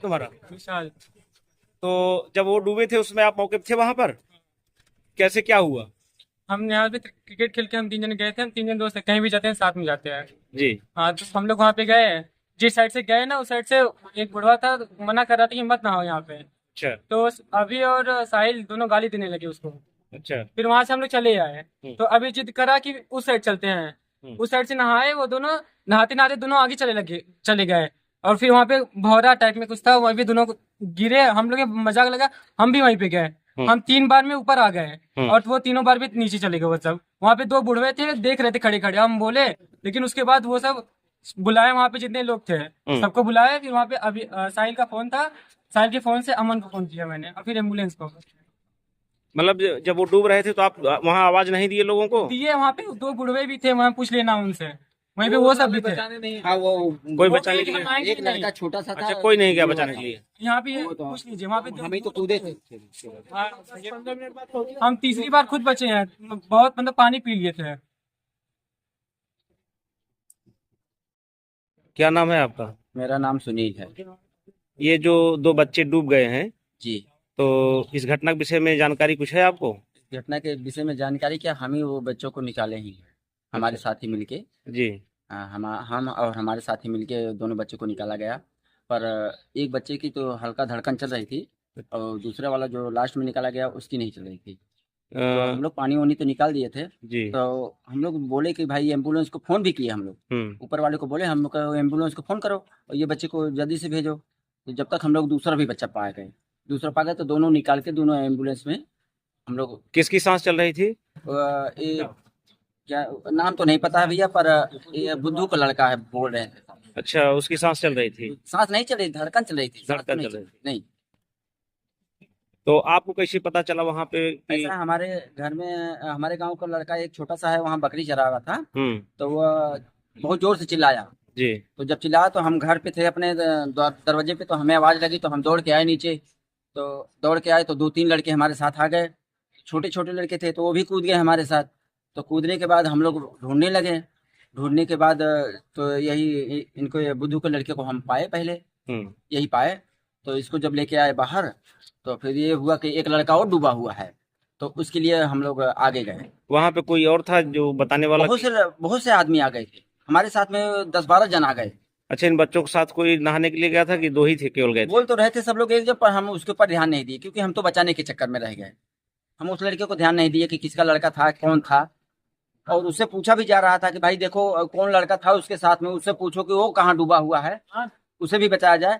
तुम्हारा? विशाल। तो जब वो डूबे थे उसमें आप मौके पे थे वहां पर? कैसे क्या हुआ? हम यहाँ पे क्रिकेट खेल के हम 3 जन गए थे, हम 3 जन दोस्त हैं, कहीं भी जाते हैं साथ में जाते हैं। जी। हाँ, तो हम लोग वहाँ पे गए। जिस साइड से गए ना, उस साइड से एक बुढ़वा था, मना कर रहा था कि मत ना हो यहाँ पे। अच्छा। तो अभी और साहिल दोनों गाली देने लगे उसको। अच्छा। फिर वहां से हम लोग चले आए। हम्म। तो अभी जिद करा कि उस साइड चलते हैं। हम्म। उस साइड से नहाए वो दोनों, नहाते नहाते दोनों आगे चले गए। और फिर वहां पे भौरा टाइप में कुछ था, वहीं पे दोनों गिरे। हम लोग मजाक लगा, हम भी वहीं पे गए। हम 3 बार में ऊपर आ गए और वो तीनों बार भी नीचे चले गए। वो सब वहां पे 2 बुढ़वे थे, देख रहे थे खड़े खड़े। हम बोले, लेकिन उसके बाद वो सब बुलाए, वहां पे जितने लोग थे सबको बुलाए। फिर वहां पे अभी साहिल का फोन था, साहिल के फोन से अमन को फोन किया मैंने, और फिर एम्बुलेंस को मतलब जब वो डूब रहे थे तो आप वहां आवाज नहीं दिए लोगों को? दिए। वहां पे 2 बुढ़वे भी थे, वहां पूछ लेना उनसे, वहीं पे वो सब भी थे। हाँ वो कोई बचाने के लिए? आएंगे एक नहीं। लड़का छोटा सा था। अच्छा, कोई नहीं गया बचाने के लिए? यहाँ पे पूछ लीजिए, वहाँ पे हम ही तो कूदे थे। हाँ, हम तीसरी बार खुद बचे हैं, बहुत मतलब पानी पी लिए थे। क्या नाम है आपका? मेरा नाम सुनील है ये जो 2 बच्चे डूब गए हैं, जी। तो इस घटना के विषय में जानकारी कुछ है आपको? इस घटना के विषय में जानकारी क्या, हम ही वो बच्चों को निकाले ही हैं। हमारे साथी मिलके जी। हम और हमारे साथी मिलके दोनों बच्चों को निकाला गया। पर एक बच्चे की तो हल्का धड़कन चल रही थी, और दूसरे वाला जो लास्ट में निकाला गया उसकी नहीं चल रही थी। तो हम लोग पानी वानी तो निकाल दिए थे। जी। तो हम लोग बोले कि भाई एम्बुलेंस को फोन भी किए हम लोग, ऊपर वाले को बोले हम लोग एम्बुलेंस को फोन करो और ये बच्चे को जल्दी से भेजो। तो जब तक हम लोग दूसरा भी बच्चा पा गए, तो दोनों निकाल के दोनों एम्बुलेंस में हम लोग। किसकी सांस चल रही थी? ये क्या नाम तो नहीं पता है भैया, पर ये बुद्धू का लड़का है बोल रहे थे। अच्छा, उसकी सांस चल रही थी? सांस नहीं चल रही, धड़कन चल रही थी। धड़कन चल रही थी। नहीं। तो आपको कैसे पता चला वहां पे कि? ऐसा हमारे घर में हमारे गांव का लड़का एक छोटा सा है, वहाँ बकरी चरा रहा था। तो वह बहुत जोर से चिल्लाया। जी। तो जब चिल्लाया तो हम घर पे थे अपने दरवाजे पे, तो हमें आवाज लगी तो हम दौड़ के आए नीचे। तो दौड़ के आए तो 2-3 लड़के हमारे साथ आ गए, छोटे छोटे लड़के थे, तो वो भी कूद गए हमारे साथ। तो कूदने के बाद हम लोग ढूंढने लगे। ढूंढने के बाद तो यही इनको, ये बुद्धू के लड़के को हम पाए पहले, यही पाए। तो इसको जब लेके आए बाहर, तो फिर ये हुआ कि एक लड़का और डूबा हुआ है, तो उसके लिए हम लोग आगे गए। वहां पे कोई और था जो बताने वाला? बहुत से आदमी आ गए थे हमारे साथ में, 10-12 जन आ गए। अच्छा, इन बच्चों के साथ कोई नहाने के लिए गया था कि 2 ही थे, केवल गए थे? बोल तो रहे थे सब लोग एक जगह, पर हम उसके ऊपर ध्यान नहीं दिए, क्योंकि हम तो बचाने के चक्कर में रह गए। हम उस लड़के को ध्यान नहीं दिए कि किसका लड़का था, कौन था। और उससे पूछा भी जा रहा था कि भाई देखो कौन लड़का था उसके साथ में, उससे पूछो कि वो कहाँ डूबा हुआ है, उसे भी बचाया जाए।